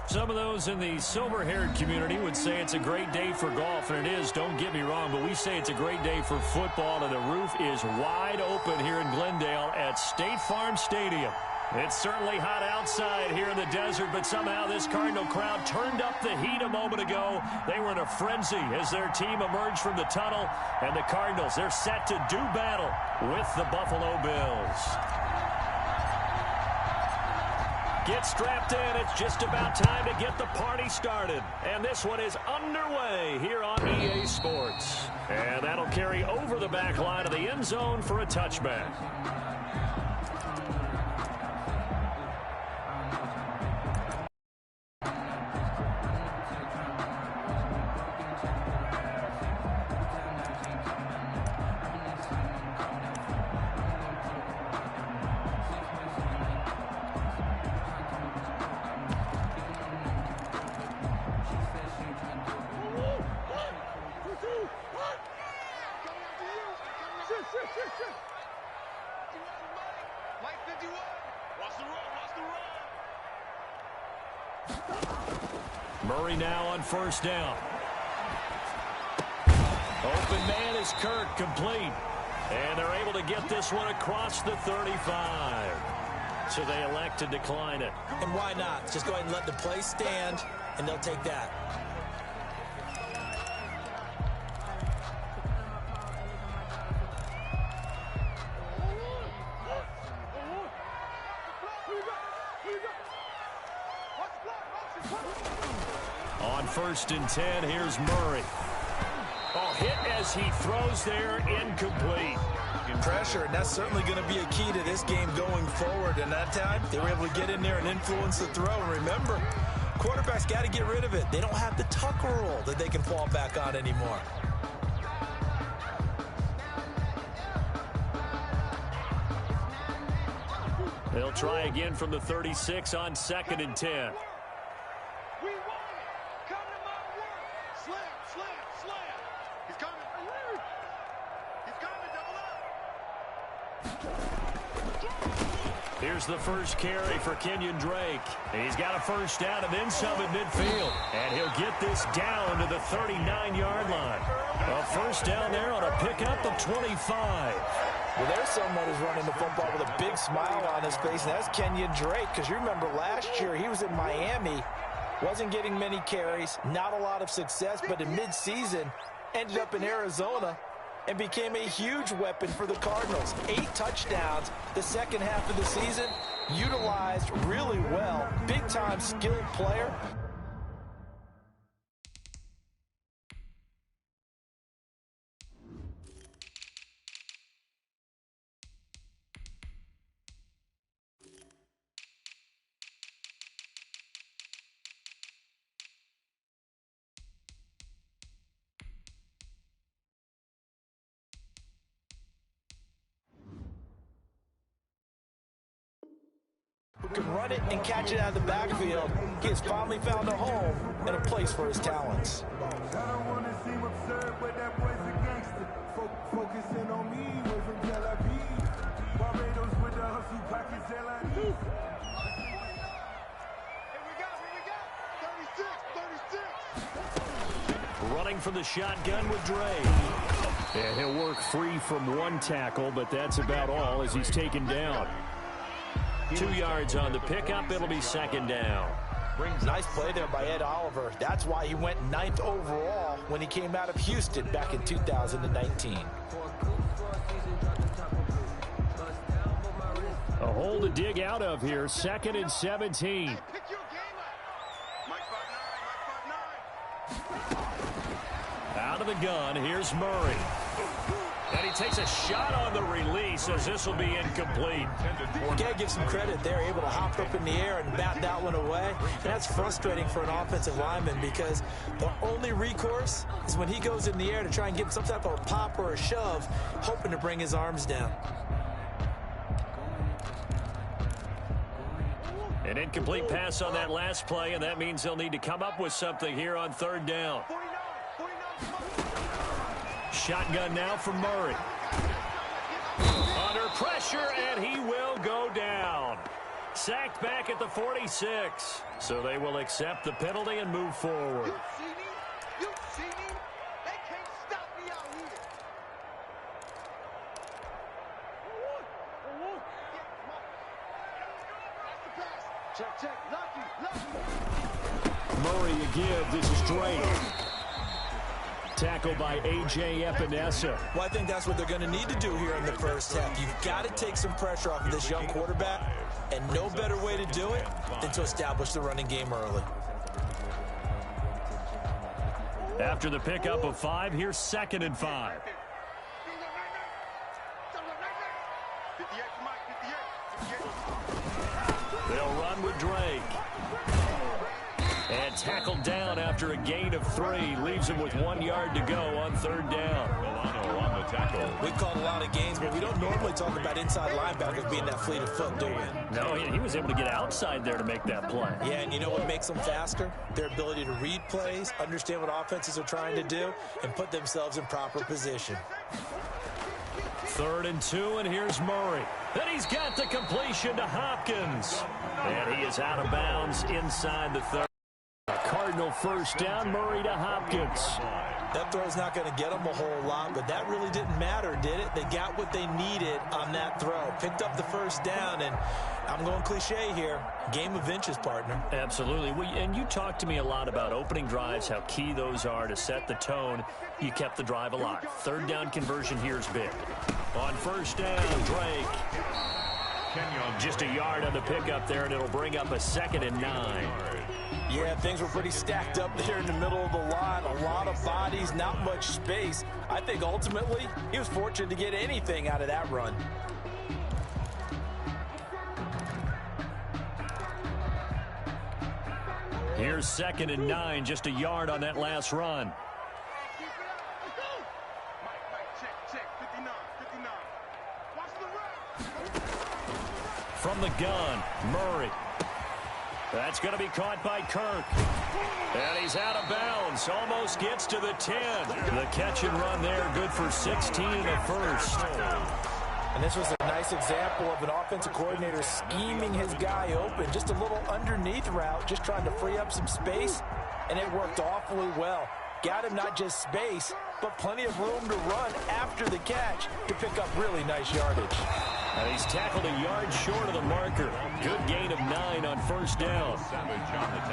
Some of those in the silver-haired community would say it's a great day for golf, and it is, don't get me wrong, but we say it's a great day for football, and the roof is wide open here in Glendale at State Farm Stadium. It's certainly hot outside here in the desert, but somehow this Cardinal crowd turned up the heat a moment ago. They were in a frenzy as their team emerged from the tunnel, and the Cardinals, they're set to do battle with the Buffalo Bills. Get strapped in. It's just about time to get the party started. And this one is underway here on EA Sports. And that'll carry over the back line of the end zone for a touchback. Murray now on first down. Open man is Kirk, complete. And they're able to get this one across the 35. So they elect to decline it. And why not? Just go ahead and let the play stand, and they'll take that. On first and 10, here's Murray. Oh, hit as he throws there, incomplete. Pressure, and that's certainly going to be a key to this game going forward. And that time, they were able to get in there and influence the throw. And remember, quarterbacks got to get rid of it. They don't have the tuck rule that they can fall back on anymore. They'll try again from the 36 on second and 10. Here's the first carry for Kenyon Drake. He's got a first down and then some at midfield. And he'll get this down to the 39-yard line. A first down there on a pickup of 25. Well, there's someone who's running the football with a big smile on his face, and that's Kenyon Drake. Because you remember last year he was in Miami, wasn't getting many carries, not a lot of success, but in mid-season ended up in Arizona and became a huge weapon for the Cardinals. 8 touchdowns the second half of the season, utilized really well. Big-time skilled player. Who can run it and catch it out of the backfield. He has finally found a home and a place for his talents. Running from the shotgun with Drake. And he'll work free from one tackle, but that's about all as he's taken down. 2 yards on the pickup. It'll be second down. Nice play there by Ed Oliver. That's why he went 9th overall when he came out of Houston back in 2019. A hole to dig out of here. Second and 17. Out of the gun. Here's Murray. And he takes a shot on the release as this will be incomplete. You got to give some credit. They're able to hop up in the air and bat that one away. And that's frustrating for an offensive lineman because the only recourse is when he goes in the air to try and get some type of a pop or a shove, hoping to bring his arms down. An incomplete pass on that last play, and that means they'll need to come up with something here on third down. Shotgun now from Murray. Under pressure, and he will go down. Sacked back at the 46. So they will accept the penalty and move forward. You see me? You see me? They can't stop me out here. Check. Lucky. Murray again. This is Drake. Tackle by Pkmnperales. Well, I think that's what they're going to need to do here in the first half. You've got to take some pressure off of this young quarterback, and no better way to do it than to establish the running game early. After the pickup of 5, here's 2nd and 5. They'll run with Drake. And tackled down after a gain of 3. Leaves him with 1 yard to go on 3rd down. On the tackle. We've called a lot of games, but we don't normally talk about inside linebackers being that fleet of foot, do we? No, he was able to get outside there to make that play. Yeah, and you know what makes them faster? Their ability to read plays, understand what offenses are trying to do, and put themselves in proper position. 3rd and 2, and here's Murray. And he's got the completion to Hopkins. And he is out of bounds inside the 30. Cardinal first down, Murray to Hopkins. That throw's not going to get them a whole lot, but that really didn't matter, did it? They got what they needed on that throw. Picked up the first down, and I'm going cliche here. Game of inches, partner. Absolutely. And you talked to me a lot about opening drives, how key those are to set the tone. You kept the drive alive. 3rd down conversion here is big. On 1st down, Drake. Just a yard on the pickup there, and it'll bring up a 2nd and 9. Yeah, things were pretty stacked up there in the middle of the line. A lot of bodies, not much space. I think ultimately he was fortunate to get anything out of that run. Here's 2nd and 9, just a yard on that last run. From the gun, Murray. That's going to be caught by Kirk. And he's out of bounds. Almost gets to the 10. The catch and run there, good for 16 in the first. And this was a nice example of an offensive coordinator scheming his guy open. Just a little underneath route, just trying to free up some space, and it worked awfully well. Got him not just space, but plenty of room to run after the catch to pick up really nice yardage. And he's tackled a yard short of the marker. Good gain of 9 on 1st down.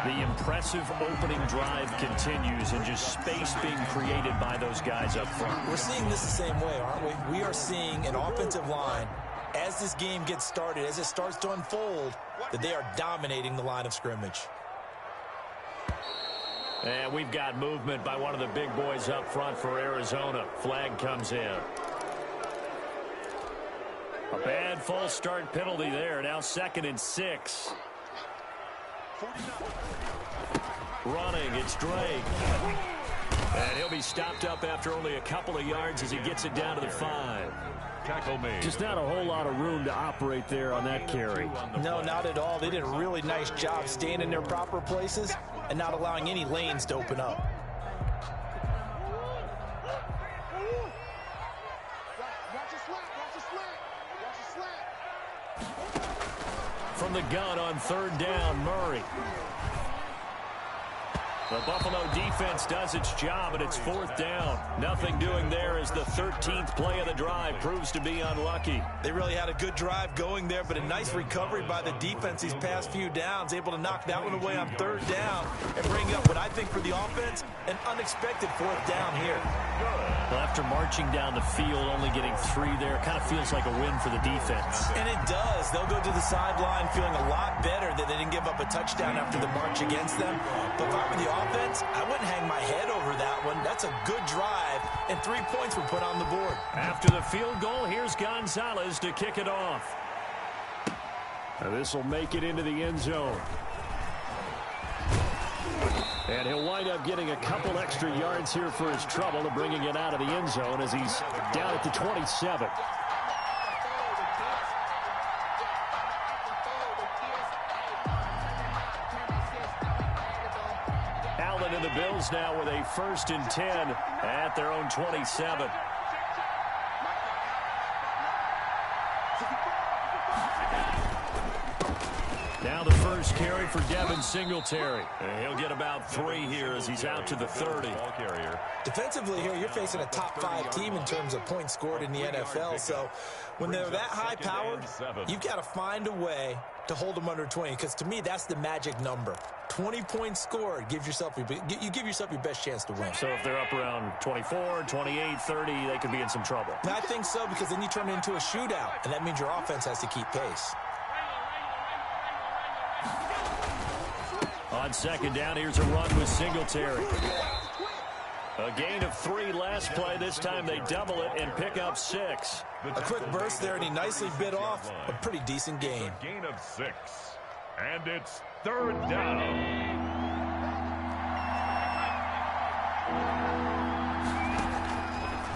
The impressive opening drive continues, and just space being created by those guys up front. We're seeing this the same way, aren't we? We are seeing an offensive line, as this game gets started, as it starts to unfold, that they are dominating the line of scrimmage. And we've got movement by one of the big boys up front for Arizona. Flag comes in. A bad false start penalty there. Now 2nd and 6. Running, it's Drake. And he'll be stopped up after only a couple of yards as he gets it down to the 5. Tackle made. Just not a whole lot of room to operate there on that carry. No, not at all. They did a really nice job staying in their proper places and not allowing any lanes to open up. From the gun on 3rd down, Murray. The Buffalo defense does its job, and it's 4th down. Nothing doing there as the 13th play of the drive proves to be unlucky. They really had a good drive going there, but a nice recovery by the defense these past few downs, able to knock that one away on 3rd down and bring up what I think for the offense, an unexpected 4th down here. Well, after marching down the field, only getting 3 there, kind of feels like a win for the defense. And it does. They'll go to the sideline feeling a lot better that they didn't give up a touchdown after the march against them. But if I were the offense, I wouldn't hang my head over that one. That's a good drive, and 3 points were put on the board. After the field goal, here's Gonzalez to kick it off. This will make it into the end zone. And he'll wind up getting a couple extra yards here for his trouble to bringing it out of the end zone as he's down at the 27. Allen and the Bills now with a 1st and 10 at their own 27. first carry for Devin Singletary. And he'll get about 3 here as he's out to the 30. Defensively here, you're facing a top-5 team in terms of points scored in the NFL. So when they're that high-powered, you've got to find a way to hold them under 20, because to me, that's the magic number. 20 points scored, you give yourself your best chance to win. So if they're up around 24, 28, 30, they could be in some trouble. I think so, because then you turn it into a shootout, and that means your offense has to keep pace. On second down, here's a run with Singletary. A gain of 3 last play. This time they double it and pick up 6. A quick burst there, and he nicely bit off a pretty decent gain. Gain of 6. And it's 3rd down.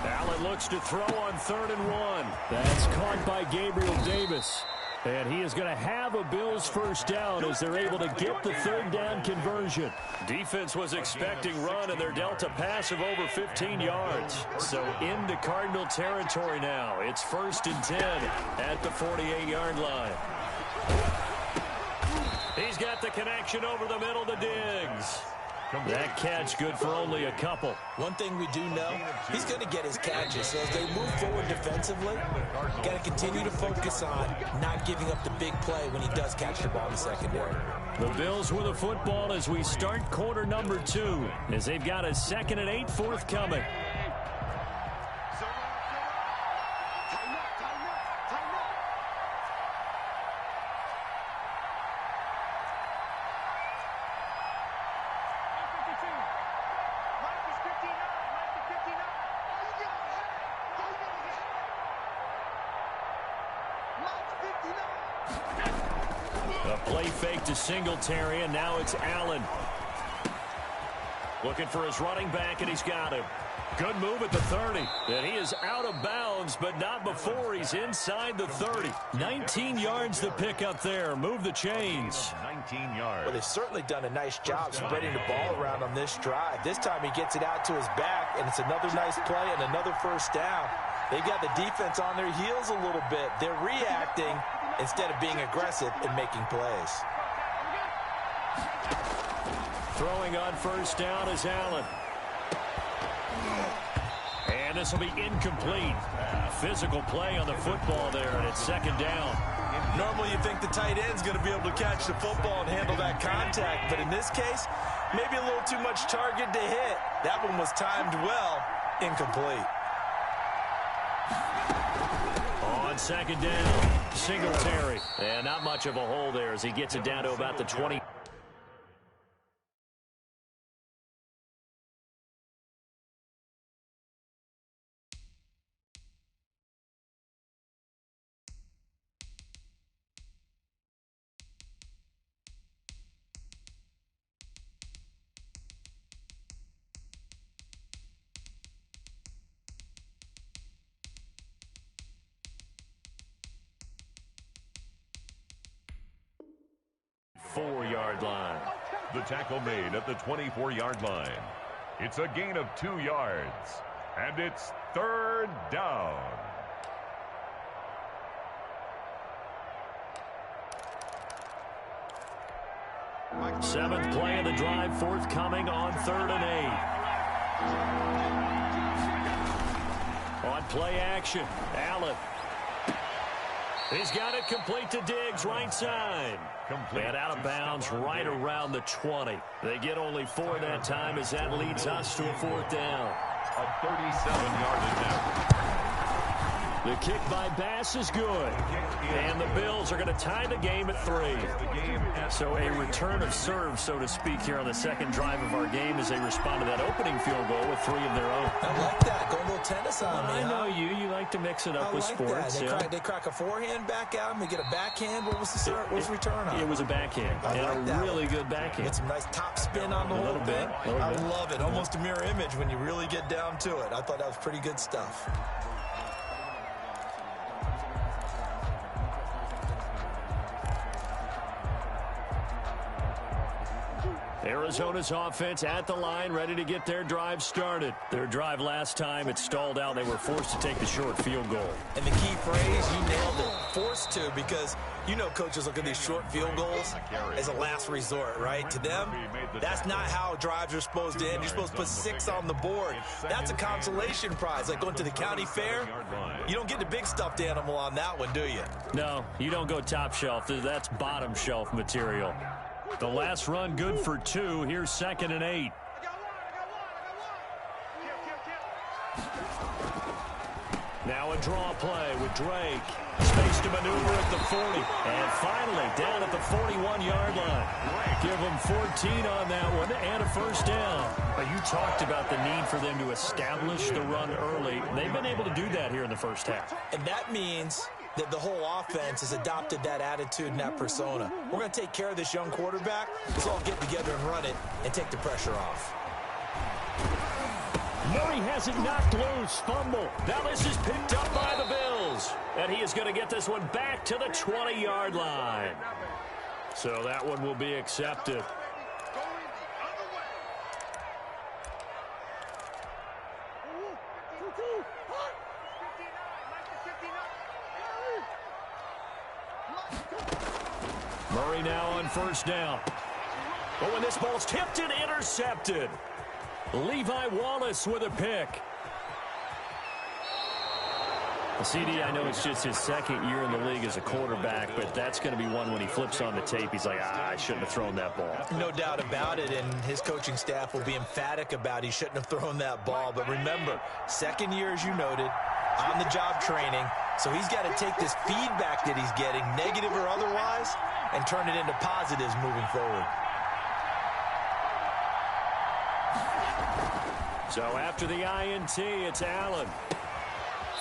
Allen looks to throw on 3rd and 1. That's caught by Gabriel Davis. And he is going to have a Bills first down as they're able to get the 3rd down conversion. Defense was expecting run, and they're dealt a pass of over 15 yards. So into Cardinal territory now. It's 1st and 10 at the 48-yard line. He's got the connection over the middle to Diggs. That catch good for only a couple. One thing we do know, he's going to get his catches. So as they move forward defensively, got to continue to focus on not giving up the big play when he does catch the ball in the secondary. The Bills with a football as we start quarter number 2, as they've got a 2nd and 8 forthcoming. To Singletary, and now it's Allen. Looking for his running back, and he's got him. Good move at the 30. And he is out of bounds, but not before he's inside the 30. 19 yards to pick up there. Move the chains. 19 yards. Well, they've certainly done a nice job spreading the ball around on this drive. This time he gets it out to his back, and it's another nice play and another first down. They've got the defense on their heels a little bit. They're reacting instead of being aggressive and making plays. Throwing on first down is Allen. And this will be incomplete. Physical play on the football there, and it's 2nd down. Normally you think the tight end's going to be able to catch the football and handle that contact, but in this case, maybe a little too much target to hit. That one was timed well, incomplete. On 2nd down, Singletary. And not much of a hole there as he gets it down to about the 20. Line. The tackle made at the 24-yard line. It's a gain of 2 yards, and it's 3rd down. Seventh play of the drive forthcoming on 3rd and 8. On play action, Allen. He's got it complete to Diggs, right side. And out of bounds right around the 20. They get only 4 that time as that leads us to a 4th down. A 37-yard attempt. The kick by Bass is good. And the Bills are going to tie the game at 3. So a return of serve, so to speak, here on the 2nd drive of our game as they respond to that opening field goal with 3 of their own. I like that. Go a little tennis on me. I know you. You like to mix it up with sports. They crack a forehand back out and they get a backhand. What was the return on? It was a backhand. And a really good backhand. Get some nice top spin on the whole thing. I love it. Almost a mirror image when you really get down to it. I thought that was pretty good stuff. Arizona's offense at the line, ready to get their drive started. Their drive last time, it stalled out. They were forced to take the short field goal. And the key phrase, you nailed it, forced to, because you know coaches look at these short field goals as a last resort, right? To them, that's not how drives are supposed to end. You're supposed to put 6 on the board. That's a consolation prize, like going to the county fair. You don't get the big stuffed animal on that one, do you? No, you don't go top shelf. That's bottom shelf material. The last run good for 2. Here's 2nd and 8. Now a draw play with Drake. Space to maneuver at the 40. And finally down at the 41-yard line. Give them 14 on that one and a first down. You talked about the need for them to establish the run early. They've been able to do that here in the first half. And that means that the whole offense has adopted that attitude and that persona. We're going to take care of this young quarterback. Let's all get together and run it and take the pressure off. Murray has it knocked loose. Fumble. Now this is picked up by the Bills. And he is going to get this one back to the 20-yard line. So that one will be accepted. Murray now on first down. Oh, and this ball's tipped and intercepted. Levi Wallace with a pick. CD, I know it's just his 2nd year in the league as a quarterback, but that's going to be one when he flips on the tape. He's like, I shouldn't have thrown that ball. No doubt about it, and his coaching staff will be emphatic about he shouldn't have thrown that ball. But remember, 2nd year, as you noted, on-the-job training, so he's got to take this feedback that he's getting, negative or otherwise, and turn it into positives moving forward. So after the INT, it's Allen.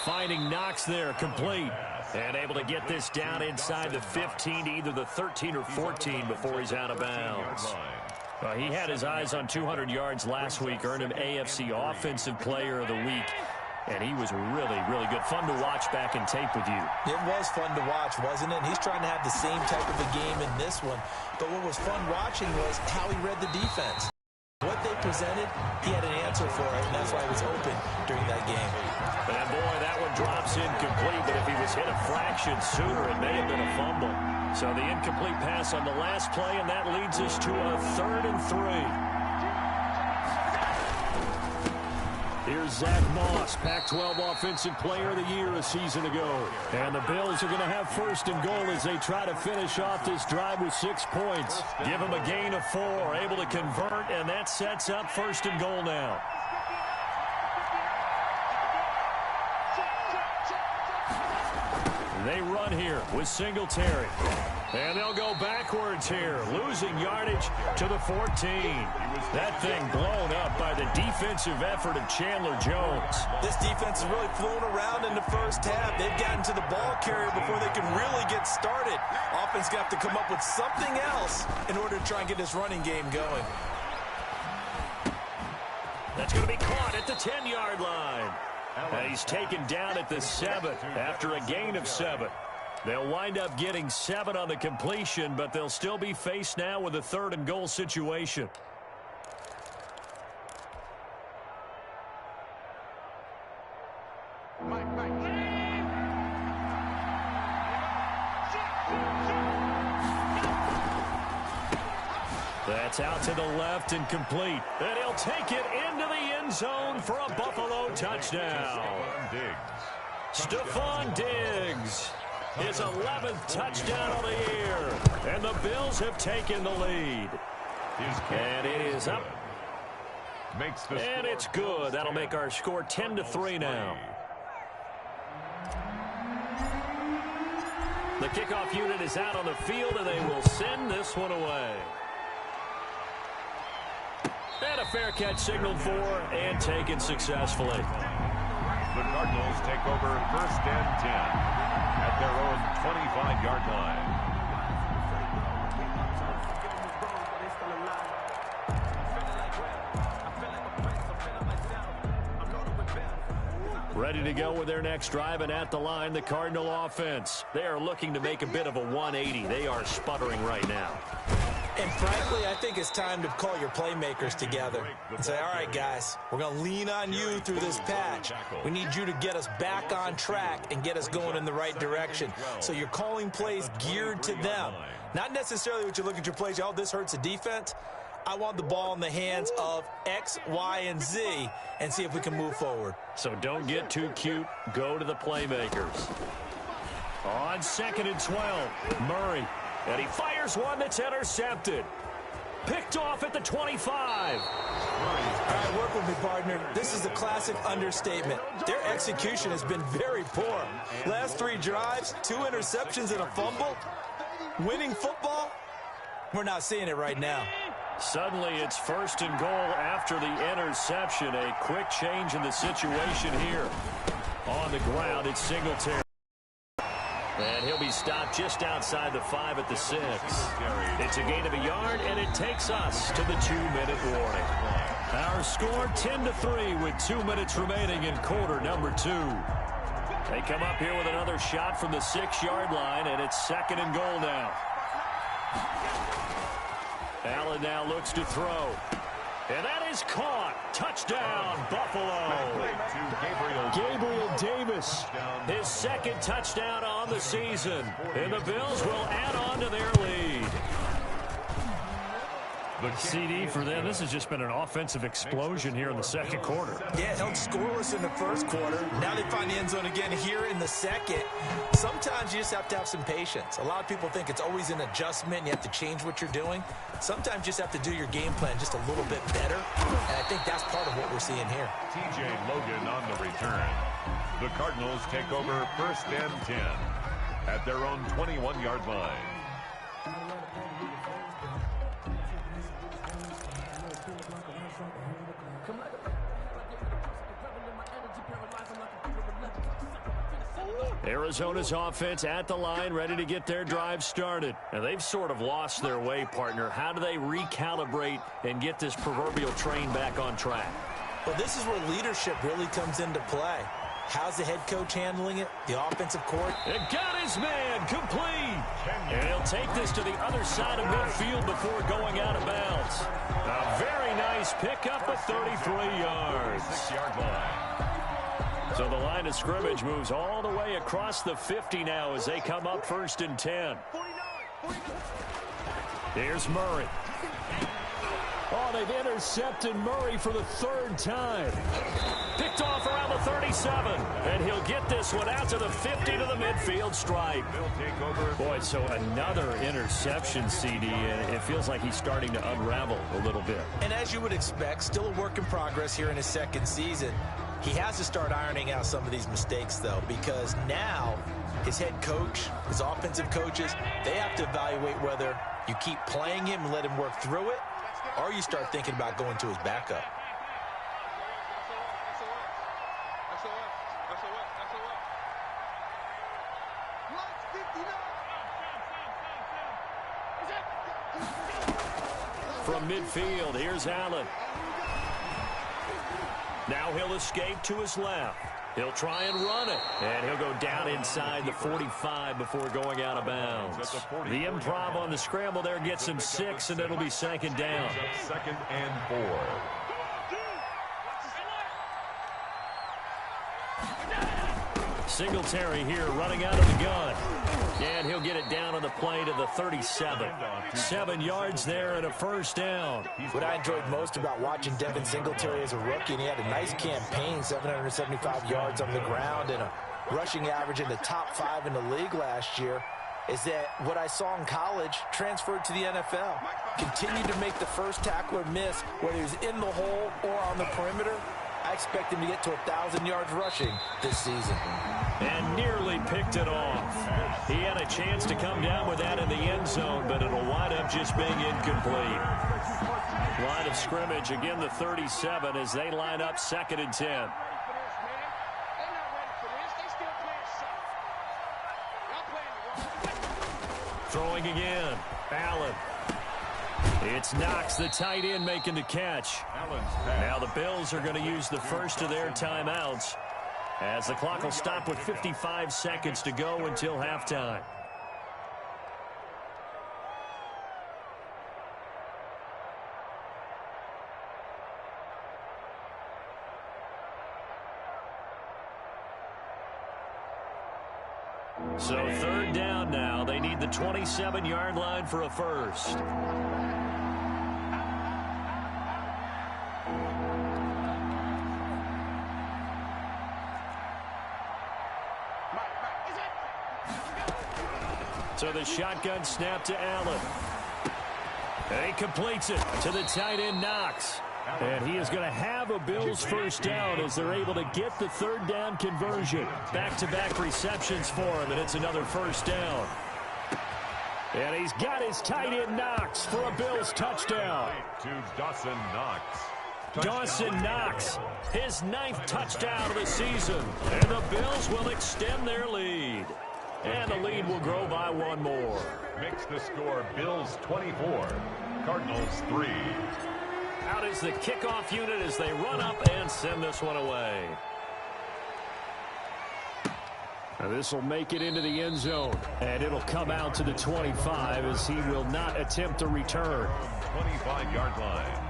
Finding Knox there, complete. And able to get this down inside the 15 to either the 13 or 14 before he's out of bounds. He had his eyes on 200 yards last week, earned him AFC Offensive Player of the Week. And he was really, really good. Fun to watch back in tape with you. It was fun to watch, wasn't it? And he's trying to have the same type of a game in this one. But what was fun watching was how he read the defense. What they presented, he had an answer for it, and that's why he was open during that game. And boy, that one drops incomplete, but if he was hit a fraction sooner, it may have been a fumble. So the incomplete pass on the last play, and that leads us to a 3rd and 3. Here's Zach Moss, Pac-12 Offensive Player of the Year a season ago. And the Bills are going to have 1st and goal as they try to finish off this drive with 6 points. Give them a gain of 4, able to convert, and that sets up 1st and goal now. They run here with Singletary. And they'll go backwards here, losing yardage to the 14. That thing blown up by the defensive effort of Chandler Jones. This defense has really flown around in the first half. They've gotten to the ball carrier before they can really get started. Offense got to come up with something else in order to try and get this running game going. That's going to be caught at the 10-yard line. And he's taken down at the 7 after a gain of 7. They'll wind up getting 7 on the completion, but they'll still be faced now with a 3rd and goal situation. That's out to the left and complete. And he'll take it into the end zone for a Buffalo touchdown. Stephon Diggs. His 11th touchdown of the year. And the Bills have taken the lead. And it is up. And it's good. That'll make our score 10-3 now. The kickoff unit is out on the field, and they will send this one away. And a fair catch signaled for and taken successfully. The Cardinals take over 1st and 10 at their own 25-yard line. Ready to go with their next drive, and at the line, the Cardinal offense. They are looking to make a bit of a 180. They are sputtering right now. And frankly, I think it's time to call your playmakers together and say, all right, guys, we're going to lean on you through this patch. We need you to get us back on track and get us going in the right direction. So you're calling plays geared to them. Not necessarily what you're looking at your plays, oh, this hurts the defense. I want the ball in the hands of X, Y, and Z and see if we can move forward. So don't get too cute. Go to the playmakers. On 2nd and 12, Murray. And he fires one that's intercepted. Picked off at the 25. All right, work with me, partner. This is a classic understatement. Their execution has been very poor. Last 3 drives, 2 interceptions and a fumble. Winning football? We're not seeing it right now. Suddenly it's 1st and goal after the interception. A quick change in the situation here. On the ground, it's Singletary. And he'll be stopped just outside the 5 at the 6. It's a gain of a yard, and it takes us to the 2-minute warning. Our score 10-3 with 2 minutes remaining in quarter number 2. They come up here with another shot from the 6-yard line, and it's 2nd and goal now. Allen now looks to throw. And that is caught. Touchdown, Buffalo. Gabriel Davis, his 2nd touchdown on the season. And the Bills will add on to their lead. The CD for them, this has just been an offensive explosion here in the 2nd quarter. Yeah, held scoreless in the 1st quarter. Now they find the end zone again here in the 2nd. Sometimes you just have to have some patience. A lot of people think it's always an adjustment. You have to change what you're doing. Sometimes you just have to do your game plan just a little bit better. And I think that's part of what we're seeing here. TJ Logan on the return. The Cardinals take over 1st and 10 at their own 21-yard line. Arizona's offense at the line, ready to get their drive started. And they've sort of lost their way, partner. How do they recalibrate and get this proverbial train back on track? Well, this is where leadership really comes into play. How's the head coach handling it? The offensive court? It got his man complete. And he'll take this to the other side of midfield before going out of bounds. A very nice pickup of 33 yards. 6-yard line. So the line of scrimmage moves all the way across the 50 now as they come up 1st and 10. Here's Murray. Oh, they've intercepted Murray for the 3rd time. Picked off around the 37. And he'll get this one out to the 50 to the midfield stripe. Boy, so another interception, CD, and it feels like he's starting to unravel a little bit. And as you would expect, still a work in progress here in his 2nd season. He has to start ironing out some of these mistakes, though, because now his head coach, his offensive coaches, they have to evaluate whether you keep playing him and let him work through it, or you start thinking about going to his backup. From midfield, here's Allen. Now he'll escape to his left. He'll try and run it. And he'll go down inside the 45 before going out of bounds. The improv on the scramble there gets him 6, and it'll be 2nd down. 2nd and 4. Singletary here running out of the gun. And he'll get it down on the play to the 37. 7 yards there and a 1st down. What I enjoyed most about watching Devin Singletary as a rookie, and he had a nice campaign, 775 yards on the ground and a rushing average in the top 5 in the league last year, is that what I saw in college transferred to the NFL. Continued to make the first tackler miss, whether he was in the hole or on the perimeter. I expect him to get to 1,000 yards rushing this season. And nearly picked it off. He had a chance to come down with that in the end zone, but it'll wind up just being incomplete. Line of scrimmage, again the 37 as they line up 2nd and 10. Throwing again. Allen. It's Knox, the tight end, making the catch. Now the Bills are going to use the first of their timeouts as the clock will stop with 55 seconds to go until halftime. So third down now. They need the 27-yard line for a first. So the shotgun snap to Allen. And he completes it to the tight end, Knox. And he is going to have a Bills first down as they're able to get the third down conversion. Back-to-back receptions for him, and it's another first down. And he's got his tight end, Knox, for a Bills touchdown. To Dawson Knox. Dawson Knox, his 9th touchdown of the season. And the Bills will extend their lead. And the lead will grow by one more. Makes the score Bills 24, Cardinals 3. Out is the kickoff unit as they run up and send this one away. Now this will make it into the end zone. And it'll come out to the 25 as he will not attempt a return. 25-yard line.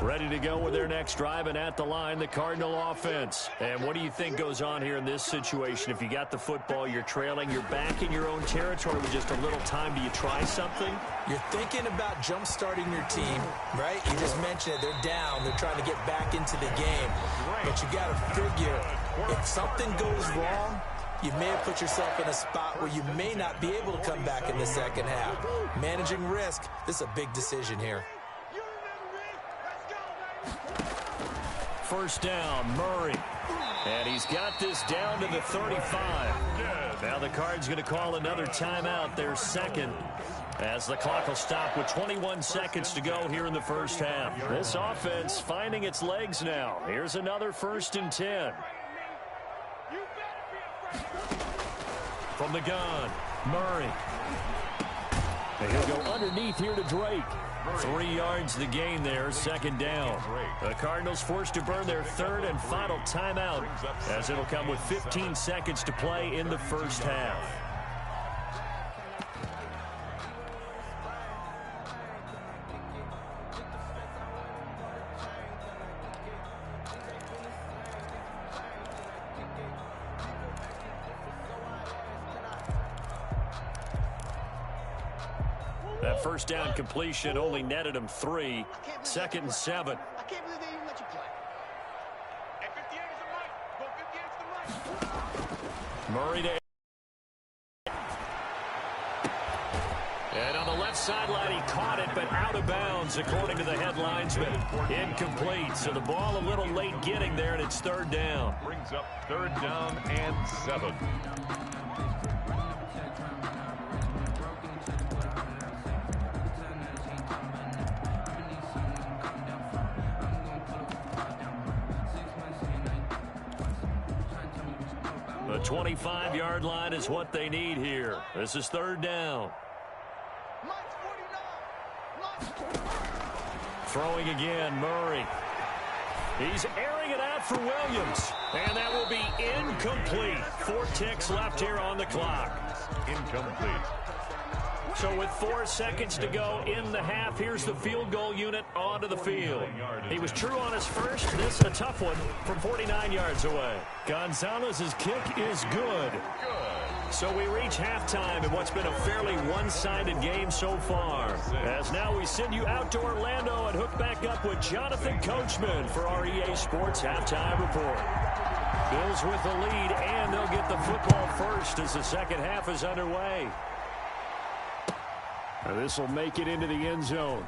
Ready to go with their next drive, and at the line, the Cardinal offense. And what do you think goes on here in this situation? If you got the football, you're trailing, you're back in your own territory with just a little time. Do you try something? You're thinking about jump-starting your team, right? You just mentioned it. They're down. They're trying to get back into the game. But you got to figure, if something goes wrong, you may have put yourself in a spot where you may not be able to come back in the second half. Managing risk, this is a big decision here. First down, Murray. And he's got this down to the 35. Now the Cards going to call another timeout, their second, as the clock will stop with 21 seconds to go here in the first half. This offense finding its legs now. Here's another 1st and 10. From the gun, Murray. And he'll go underneath here to Drake. 3 yards the gain there, second down. The Cardinals forced to burn their third and final timeout as it'll come with 15 seconds to play in the first half. That first down completion only netted him 3. 2nd and 7. I can't believe they even let you play. Murray to... And on the left sideline, he caught it, but out of bounds, according to the head linesman. Incomplete, so the ball a little late getting there, and it's third down. Brings up third down and 7. The 25-yard line is what they need here. This is third down. Throwing again, Murray. He's airing it out for Williams. And that will be incomplete. 4 ticks left here on the clock. Incomplete. So with 4 seconds to go in the half, here's the field goal unit onto the field. He was true on his first. This a tough one from 49 yards away. Gonzalez's kick is good. So we reach halftime in what's been a fairly one-sided game so far. As now we send you out to Orlando and hook back up with Jonathan Coachman for our EA Sports Halftime Report. Bills with the lead, and they'll get the football first as the second half is underway. Now this will make it into the end zone.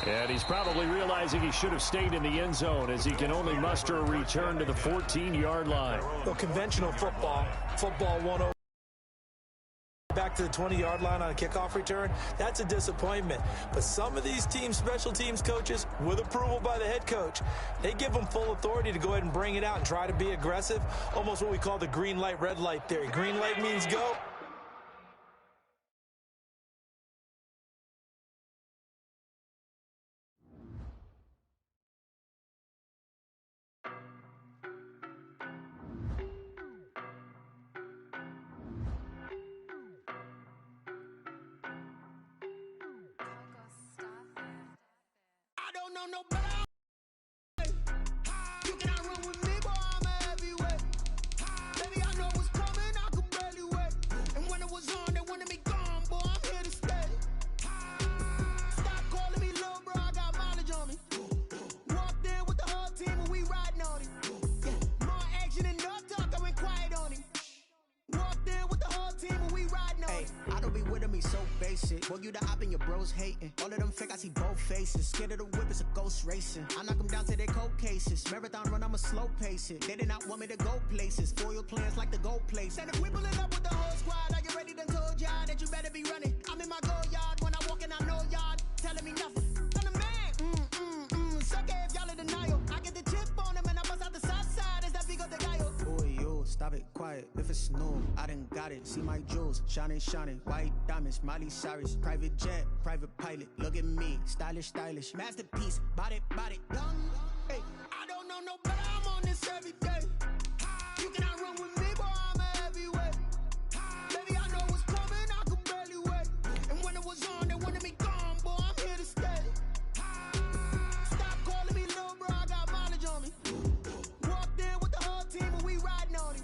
And he's probably realizing he should have stayed in the end zone as he can only muster a return to the 14-yard line. Well, conventional football 1-0. Back to the 20-yard line on a kickoff return, that's a disappointment. But some of these teams, special teams coaches, with approval by the head coach, they give them full authority to go ahead and bring it out and try to be aggressive, almost what we call the green light, red light theory. Green light means go. know no better. You cannot run with me, boy, I'm a heavyweight. Baby, I know what's coming, I could barely wait. And when it was on, they wanted me gone, boy, I'm here to stay. Stop calling me little bro, I got mileage on me. Walked in with the whole team and we riding on it. Yeah, more action and no talk, I went quiet on him. Walked in with the whole team and we riding on it. I don't be with me so basic. Boy, you the op and your bros hating. All of them fake, I see both faces. Scared of the whip, it's a ghost racing. I knock them down to their cold cases. Marathon run, I'ma slow pace it. They did not want me to go places. Foil plans like the go place. And if we pulling up with the whole squad, are you ready? Done told y'all that you better be running. I'm in my go yard. When I walk in, I know y'all telling me nothing. I'm the man. Suck it if y'all in denial. I get the chip on him and I bust out the south side. Is that Vigo de Gallo? Boy, yo, stop it, quiet. If it's new, I done got it. See my jewels, shining, shining. White diamonds, Miley Cyrus. Private jet, private pilot. Look at me, stylish, stylish. Masterpiece, body, done. Hey, I don't know no better, I'm on this every day. You cannot run with me, boy, I'm a heavyweight. Baby, I know what's coming, I could barely wait. And when it was on, they wanted me gone, boy, I'm here to stay. Stop calling me little bro, I got mileage on me. Walked in with the whole team and we riding on it.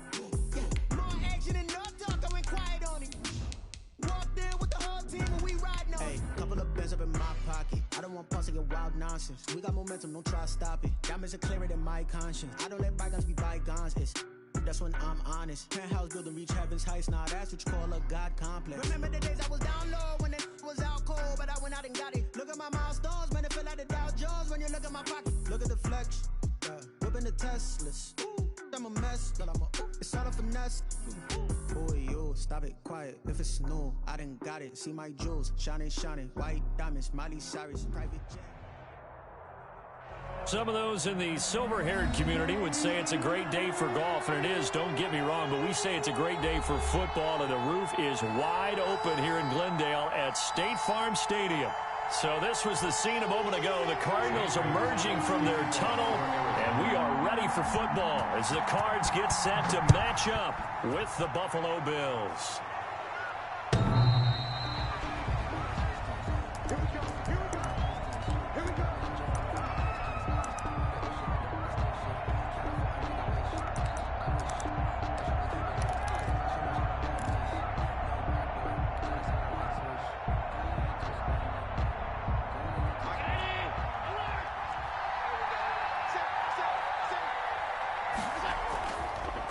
Yeah, more action and no talk, I went quiet on him. Walked in with the whole team and we riding on it. Hey, couple of bands up in my pocket. I don't want pause to get wild nonsense. We got momentum, don't try to stop it. Diamonds are clearer than my conscience. I don't let bygones be bygones. That's when I'm honest. Penthouse building reach heaven's heights. Nah, that's what you call a God complex. Remember the days I was down low when it was out cold, but I went out and got it. Look at my milestones, man, it feel like the Dow Jones when you look at my pocket. Look at the flex, whipping the Teslas. I'm a mess, but it's all a finesse. Boy, yo, stop it, quiet. If it's new, I done got it. See my jewels, shining, shining. White diamonds, Miley Cyrus, private jet. Some of those in the silver-haired community would say it's a great day for golf, and it is, don't get me wrong, but we say it's a great day for football, and the roof is wide open here in Glendale at State Farm Stadium. So this was the scene a moment ago. The Cardinals emerging from their tunnel, and we are ready for football as the Cards get set to match up with the Buffalo Bills.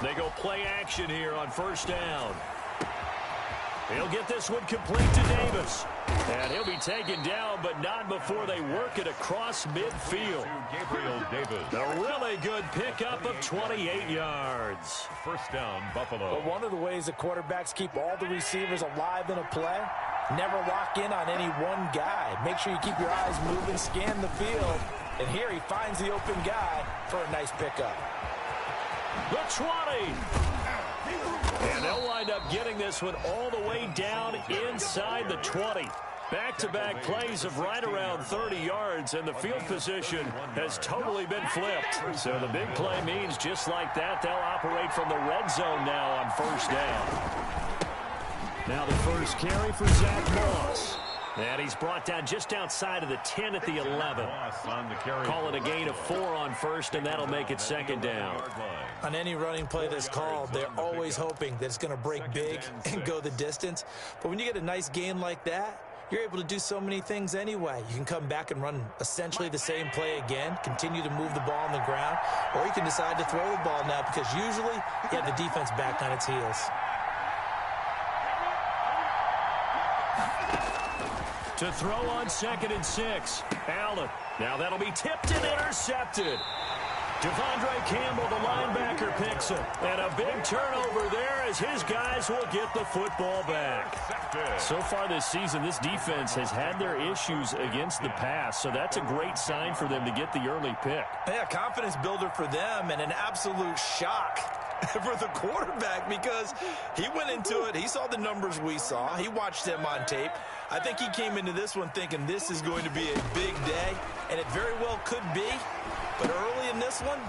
They go play action here on first down. He'll get this one complete to Davis. And he'll be taken down, but not before they work it across midfield. Gabriel Davis. A really good pickup of 28 yards. First down, Buffalo. But one of the ways the quarterbacks keep all the receivers alive in a play, never lock in on any one guy. Make sure you keep your eyes moving, scan the field. And here he finds the open guy for a nice pickup. The 20. And they'll wind up getting this one all the way down inside the 20. Back-to-back plays of right around 30 yards, and the field position has totally been flipped. So the big play means just like that, they'll operate from the red zone now on first down. Now the first carry for Zach Moss. And he's brought down just outside of the 10 at the 11. Call it a gain of 4 on first, and that'll make it second down. On any running play that's called, they're always hoping that it's going to break big and go the distance. But when you get a nice gain like that, you're able to do so many things anyway. You can come back and run essentially the same play again, continue to move the ball on the ground, or you can decide to throw the ball now because usually you have the defense back on its heels. To throw on 2nd and 6. Allen. Now that'll be tipped and intercepted. Devondre Campbell, the linebacker, picks it. And a big turnover there as his guys will get the football back. So far this season, this defense has had their issues against the pass, so that's a great sign for them to get the early pick. Yeah, confidence builder for them and an absolute shock for the quarterback because he went into it. He saw the numbers we saw. He watched them on tape. I think he came into this one thinking this is going to be a big day, and it very well could be. But early in this one,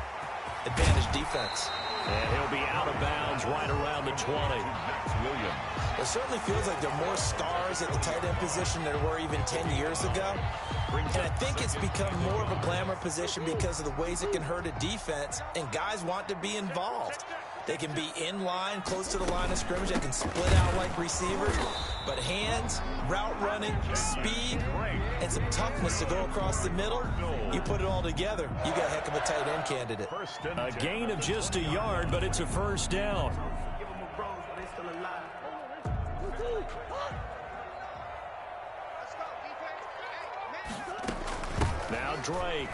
advantage defense. And he'll be out of bounds right around the 20. It certainly feels like there are more stars at the tight end position than there were even 10 years ago. And I think it's become more of a glamour position because of the ways it can hurt a defense, and guys want to be involved. They can be in line, close to the line of scrimmage. They can split out like receivers. But hands, route running, speed, and some toughness to go across the middle, you put it all together, you got a heck of a tight end candidate. A gain of just a yard, but it's a first down. Now Drake.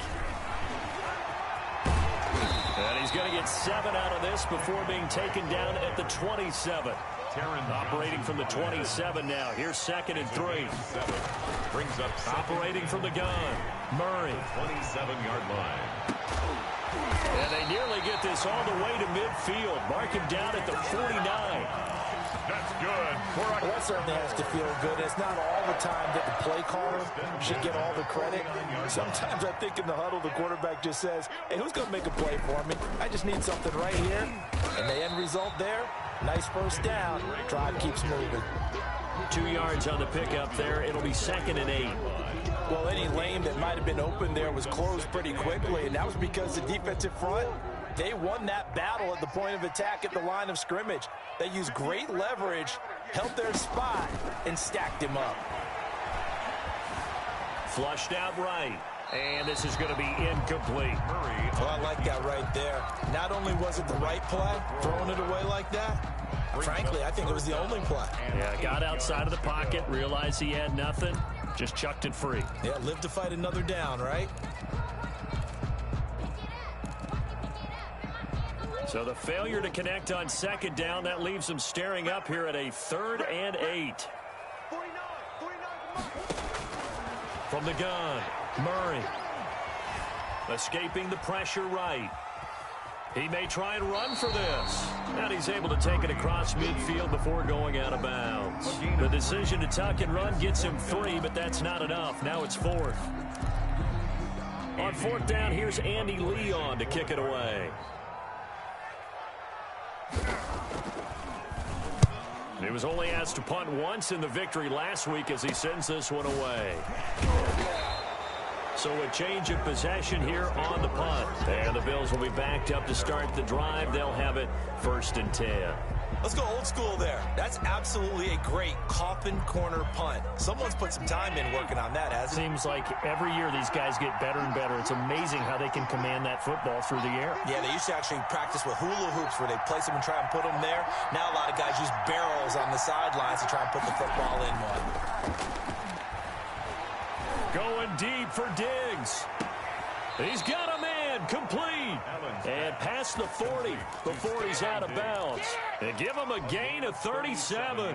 And he's going to get 7 out of this before being taken down at the 27. Operating from the 27 now. Here's 2nd and 3. Brings up operating from the gun. Murray. 27-yard line. And they nearly get this all the way to midfield. Mark him down at the 49. That's good. Well, that certainly has to feel good. It's not all the time that the play caller should get all the credit. Sometimes I think in the huddle, the quarterback just says, hey, who's going to make a play for me? I just need something right here. And the end result there, nice first down. Drive keeps moving. 2 yards on the pickup there. It'll be 2nd and 8. Well, any lane that might have been open there was closed pretty quickly, and that was because the defensive front, they won that battle at the point of attack at the line of scrimmage. They used great leverage, held their spot, and stacked him up. Flushed out right. And this is going to be incomplete. Well, I like that right there. Not only was it the right play, throwing it away like that, frankly, I think it was the only play. Yeah, got outside of the pocket, realized he had nothing, just chucked it free. Yeah, live to fight another down, right? So the failure to connect on 2nd down, that leaves them staring up here at a 3rd and 8. From the gun, Murray. Escaping the pressure right. He may try and run for this. And he's able to take it across midfield before going out of bounds. The decision to tuck and run gets him 3, but that's not enough. Now it's 4th. On 4th down, here's Andy Leon to kick it away. He was only asked to punt once in the victory last week as he sends this one away. So a change of possession here on the punt. And the Bills will be backed up to start the drive. They'll have it 1st and 10. Let's go old school there. That's absolutely a great coffin corner punt. Someone's put some time in working on that, hasn't it? Seems like every year these guys get better and better. It's amazing how they can command that football through the air. Yeah, they used to actually practice with hula hoops where they place them and try and put them there. Now a lot of guys use barrels on the sidelines to try and put the football in one. Going deep for Diggs. He's got a man, complete. And past the 40 before he's out of bounds. And give him a gain of 37.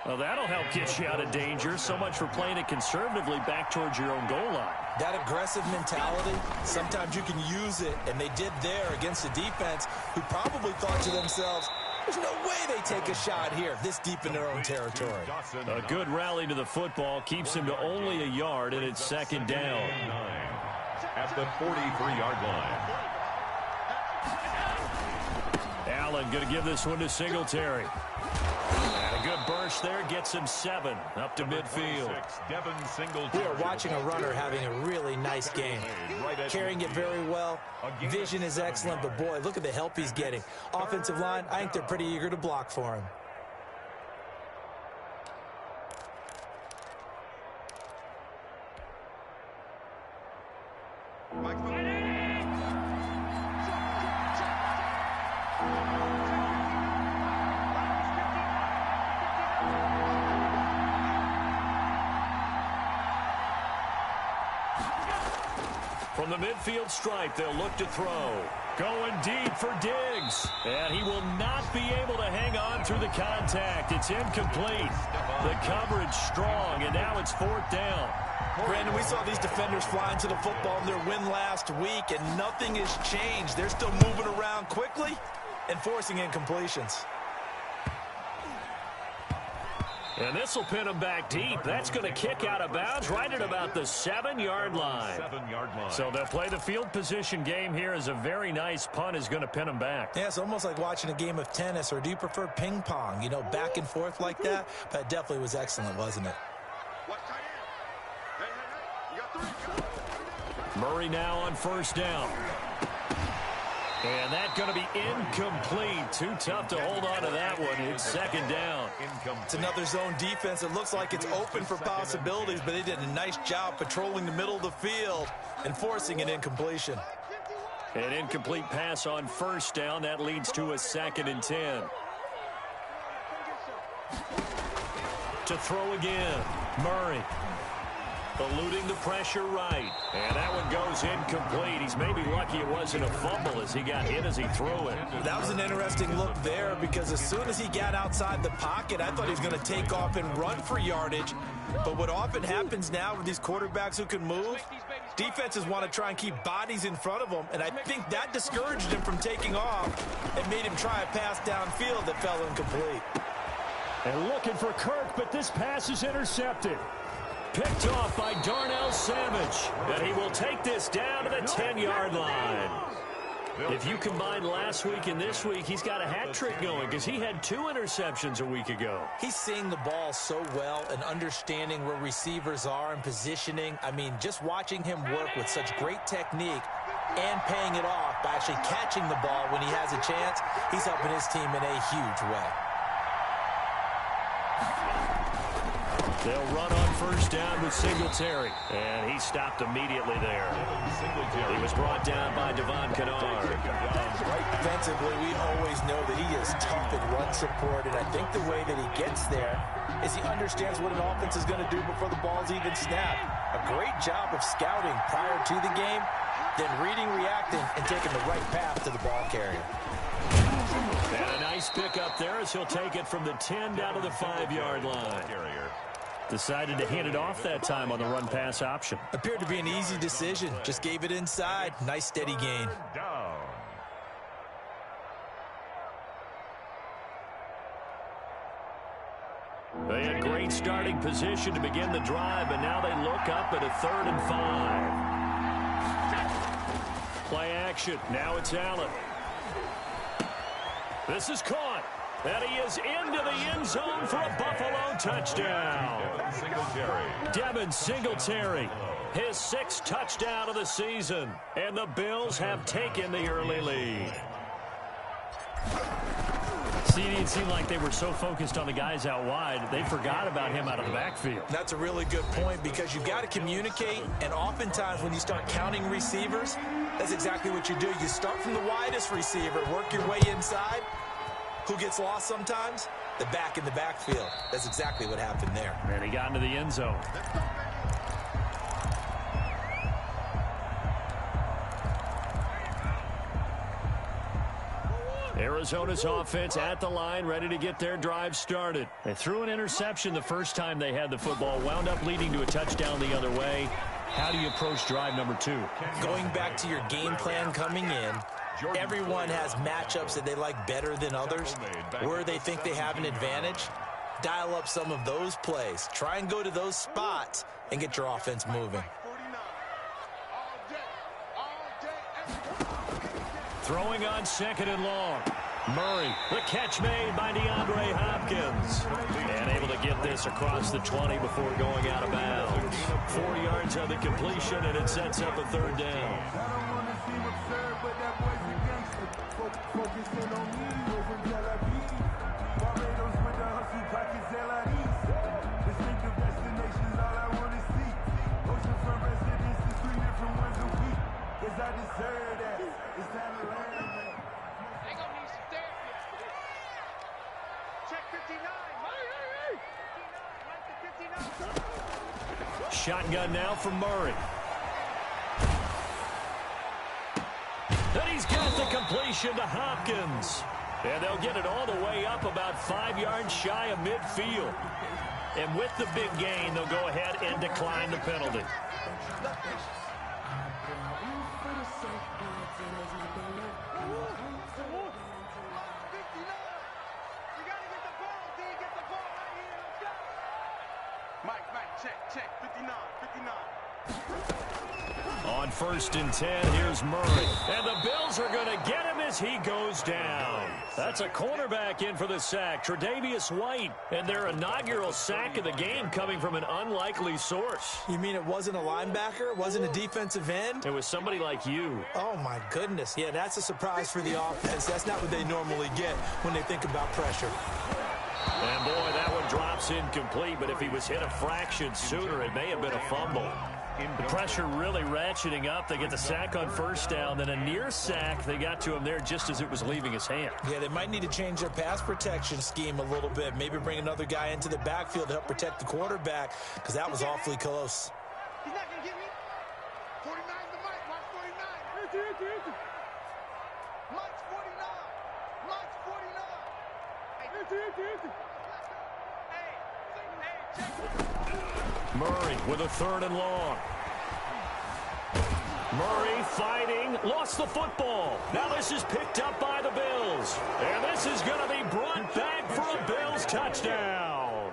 Well, that'll help get you out of danger. So much for playing it conservatively back towards your own goal line. That aggressive mentality, sometimes you can use it, and they did there against the defense who probably thought to themselves, there's no way they take a shot here this deep in their own territory. A good rally to the football keeps him to only a yard, and it's 2nd down. At the 43-yard line. Allen going to give this one to Singletary. And a good burst there gets him 7 up to midfield. We are watching a runner having a really nice game. Carrying it very well. Vision is excellent, but boy, look at the help he's getting. Offensive line, I think they're pretty eager to block for him. From the midfield stripe, they'll look to throw. Going deep for Diggs. And he will not be able to hang on through the contact. It's incomplete. The coverage strong, and now it's 4th down. Brandon, we saw these defenders fly into the football in their win last week, and nothing has changed. They're still moving around quickly and forcing incompletions. And this will pin him back deep. That's going to kick out of bounds right at about the 7-yard line. 7-yard line. So they'll play the field position game here as a very nice punt is going to pin him back. Yeah, it's almost like watching a game of tennis, or do you prefer ping pong? You know, back and forth like that? But it definitely was excellent, wasn't it? You got 3. Murray now on first down. And that's going to be incomplete. Too tough to hold on to that one. It's second down. It's another zone defense. It looks like it's open for possibilities, but they did a nice job patrolling the middle of the field and forcing an incompletion. An incomplete pass on first down. That leads to a 2nd and 10. To throw again. Murray. Eluding the pressure right. And that one goes incomplete. He's maybe lucky it wasn't a fumble as he got hit as he threw it. That was an interesting look there, because as soon as he got outside the pocket, I thought he was going to take off and run for yardage. But what often happens now with these quarterbacks who can move, defenses want to try and keep bodies in front of them, and I think that discouraged him from taking off and made him try a pass downfield that fell incomplete. And looking for Kirk, but this pass is intercepted. Picked off by Darnell Savage. And he will take this down to the 10-yard line. If you combine last week and this week, he's got a hat trick going because he had 2 interceptions a week ago. He's seeing the ball so well and understanding where receivers are and positioning. I mean, just watching him work with such great technique and paying it off by actually catching the ball when he has a chance, he's helping his team in a huge way. They'll run on first down with Singletary. And he stopped immediately there. He was brought down by Devon Kennard. Defensively, we always know that he is tough in run support, and I think the way that he gets there is he understands what an offense is going to do before the ball's even snapped. A great job of scouting prior to the game, then reading, reacting, and taking the right path to the ball carrier. And a nice pickup there as he'll take it from the 10 down to the 5-yard line. Decided to hand it off that time on the run-pass option. Appeared to be an easy decision. Just gave it inside. Nice steady gain. Down. They had great starting position to begin the drive, but now they look up at a 3rd and 5. Play action. Now it's Allen. This is caught. And he is into the end zone for a Buffalo touchdown. Devin Singletary, his 6th touchdown of the season. And the Bills have taken the early lead. See, it didn't seem like they were so focused on the guys out wide, they forgot about him out of the backfield. That's a really good point, because you've got to communicate, and oftentimes when you start counting receivers, that's exactly what you do. You start from the widest receiver, work your way inside. Who gets lost sometimes? The back in the backfield. That's exactly what happened there. And he got into the end zone. Arizona's offense at the line, ready to get their drive started. They threw an interception the first time they had the football, wound up leading to a touchdown the other way. How do you approach drive number 2? Going back to your game plan coming in, everyone has matchups that they like better than others, where they think they have an advantage. Dial up some of those plays. Try and go to those spots and get your offense moving. Throwing on 2nd and long. Murray, the catch made by DeAndre Hopkins. And able to get this across the 20 before going out of bounds. 4 yards on the completion, and it sets up a 3rd down. Shotgun now from Murray. And he's got the completion to Hopkins. And they'll get it all the way up about 5 yards shy of midfield. And with the big gain, they'll go ahead and decline the penalty. Check. 59. On 1st and 10, here's Murray. And the Bills are going to get him as he goes down. That's a cornerback in for the sack, Tre'Davious White. And their inaugural sack of the game coming from an unlikely source. You mean it wasn't a linebacker? It wasn't a defensive end? It was somebody like you. Oh, my goodness. Yeah, that's a surprise for the offense. That's not what they normally get when they think about pressure. And, boy, that one drops incomplete. But if he was hit a fraction sooner, it may have been a fumble. The pressure really ratcheting up. They get the sack on 1st down, then a near sack. They got to him there just as it was leaving his hand. Yeah, they might need to change their pass protection scheme a little bit. Maybe bring another guy into the backfield to help protect the quarterback, because that was awfully close. He's not going to get me. 49 to Mike. Watch 49. Mike's 49. Murray with a 3rd and long. Murray fighting, lost the football. Now this is picked up by the Bills. And this is going to be brought back for a Bills touchdown.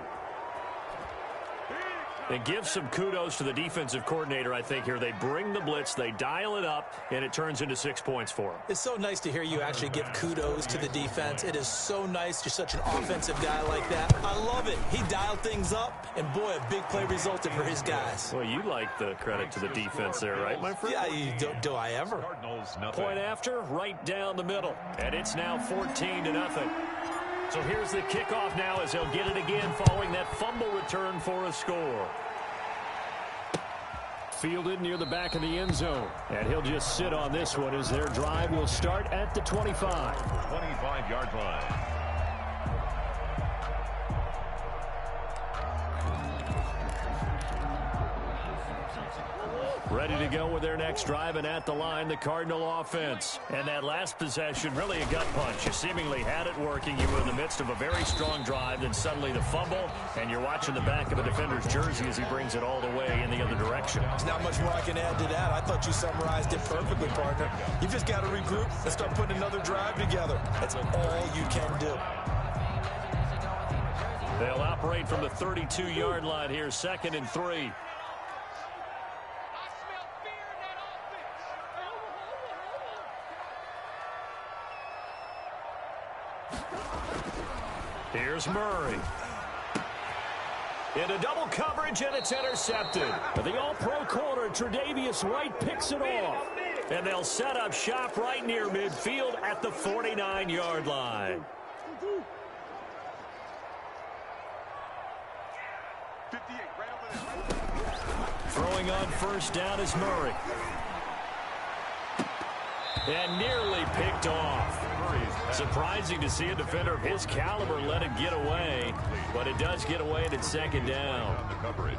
And give some kudos to the defensive coordinator, I think, here. They bring the blitz, they dial it up, and it turns into 6 points for them. It's so nice to hear you actually give kudos to the defense. It is so nice. You're such an offensive guy like that. I love it. He dialed things up, and boy, a big play resulted for his guys. Well, you like the credit to the defense there, right, my friend? Yeah, do I ever? Point after, right down the middle. And it's now 14-0. So here's the kickoff now as he'll get it again following that fumble return for a score. Fielded near the back of the end zone. And he'll just sit on this one as their drive will start at the 25. 25-yard line. Ready to go with their next drive, and at the line, the Cardinal offense. And that last possession, really a gut punch. You seemingly had it working. You were in the midst of a very strong drive, then suddenly the fumble, and you're watching the back of a defender's jersey as he brings it all the way in the other direction. There's not much more I can add to that. I thought you summarized it perfectly, partner. You've just got to regroup and start putting another drive together. That's all you can do. They'll operate from the 32-yard line here, 2nd and 3. Here's Murray. Into double coverage, and it's intercepted. The all-pro corner, Tre'Davious White, picks it off. And they'll set up shop right near midfield at the 49-yard line. 58, right over there. Throwing on 1st down is Murray. And nearly picked off. Surprising to see a defender of his caliber let it get away, but it does get away, and it's 2nd down. The coverage.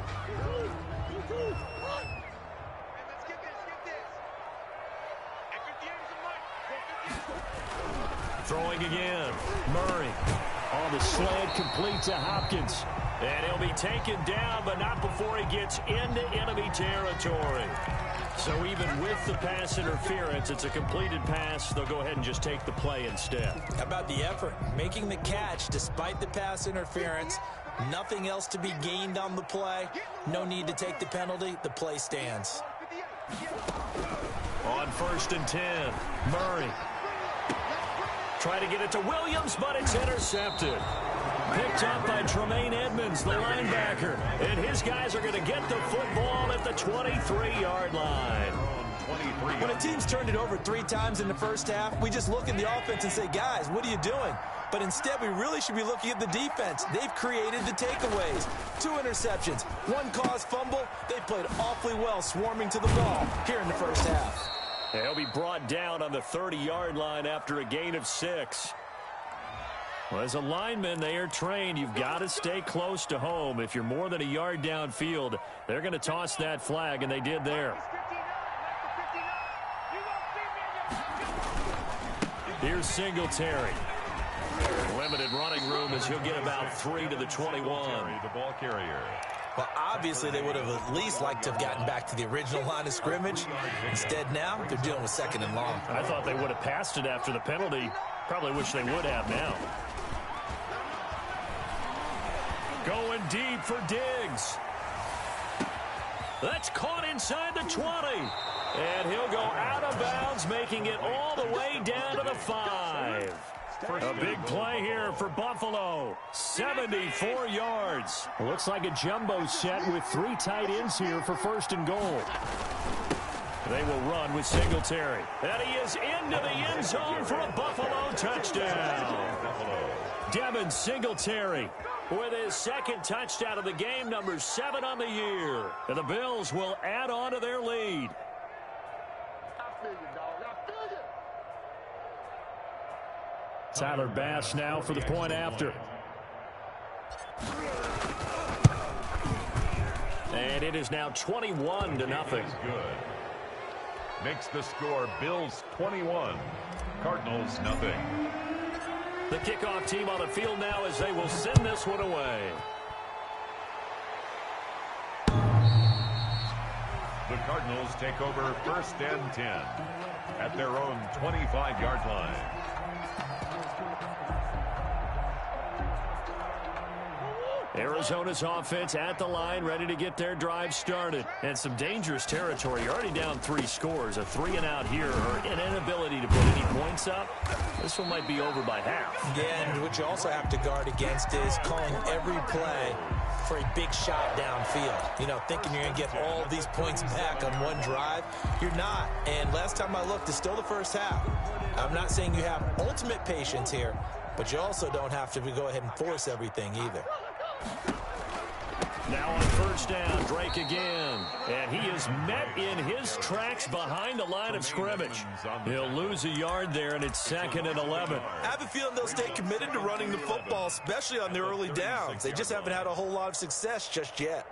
Throwing again. Murray on the slant, complete to Hopkins. And he'll be taken down, but not before he gets into enemy territory. So even with the pass interference, it's a completed pass. They'll go ahead and just take the play instead. How about the effort? Making the catch despite the pass interference. Nothing else to be gained on the play. No need to take the penalty. The play stands. On 1st and 10, Murray. Try to get it to Williams, but it's intercepted. Picked up by Tremaine Edmonds, the linebacker. And his guys are going to get the football at the 23-yard line. When a team's turned it over 3 times in the first half, we just look at the offense and say, guys, what are you doing? But instead, we really should be looking at the defense. They've created the takeaways. 2 interceptions, 1 caused fumble. They played awfully well swarming to the ball here in the first half. He'll be brought down on the 30-yard line after a gain of 6. Well, as a lineman, they are trained. You've got to stay close to home. If you're more than a yard downfield, they're going to toss that flag, and they did there. Here's Singletary. Limited running room as he'll get about 3 to the 21. The ball carrier. Well, obviously, they would have at least liked to have gotten back to the original line of scrimmage. Instead, now, they're dealing with 2nd and long. I thought they would have passed it after the penalty. Probably wish they would have now. Going deep for Diggs. That's caught inside the 20. And he'll go out of bounds, making it all the way down to the 5. A big play here for Buffalo. 74 yards. Looks like a jumbo set with 3 tight ends here for first and goal. They will run with Singletary. And he is into the end zone for a Buffalo touchdown. Devin Singletary with his second touchdown of the game, number 7 on the year. And the Bills will add on to their lead. Tyler Bass now for the point after. And it is now 21-0. Good. Makes the score Bills 21, Cardinals nothing. The kickoff team on the field now as they will send this one away. The Cardinals take over first and 10 at their own 25-yard line. Arizona's offense at the line, ready to get their drive started. And some dangerous territory. You're already down 3 scores. A 3-and-out here, or an inability to put any points up. This one might be over by half. Yeah, and what you also have to guard against is calling every play for a big shot downfield. You know, thinking you're going to get all of these points back on one drive. You're not. And last time I looked, it's still the first half. I'm not saying you have ultimate patience here, but you also don't have to go ahead and force everything either. Now on first down, Drake again. And he is met in his tracks behind the line of scrimmage. He'll lose a yard there, and it's 2nd and 11. I have a feeling they'll stay committed to running the football, especially on the early downs. They just haven't had a whole lot of success just yet.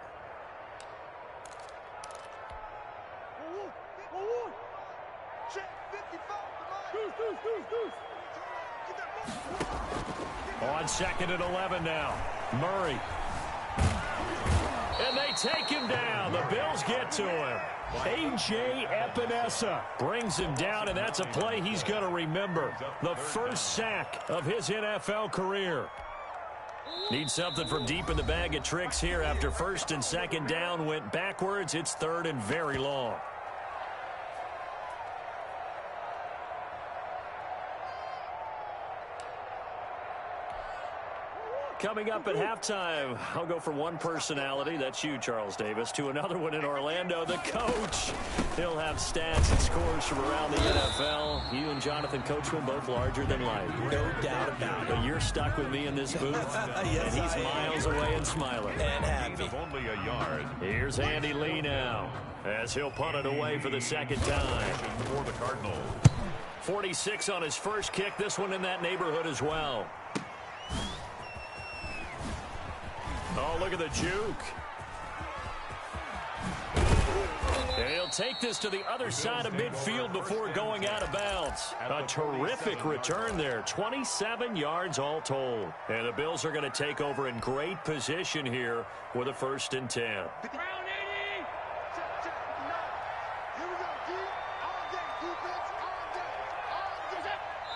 On 2nd and 11 now. Murray. And they take him down. The Bills get to him. A.J. Epinesa brings him down, and that's a play he's going to remember. The first sack of his NFL career. Need something from deep in the bag of tricks here after first and second down went backwards. It's 3rd and very long. Coming up at halftime, I'll go from one personality, that's you, Charles Davis, to another one in Orlando, the coach. He'll have stats and scores from around the NFL. You and Jonathan Coachman both larger than life. No doubt about it. But you're stuck with me in this booth, yes, and he's miles away and smiling. And happy. Only a yard. Here's Andy Lee now, as he'll punt it away for the second time. For the Cardinals. 46 on his first kick, this one in that neighborhood as well. Oh, look at the juke. And he'll take this to the other side of midfield before going out of bounds. A terrific return there. 27 yards all told. And the Bills are going to take over in great position here with a 1st and 10.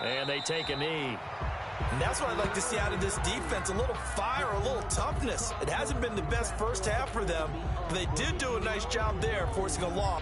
And they take a knee. And that's what I'd like to see out of this defense, a little fire, a little toughness. It hasn't been the best first half for them, but they did do a nice job there forcing a loss.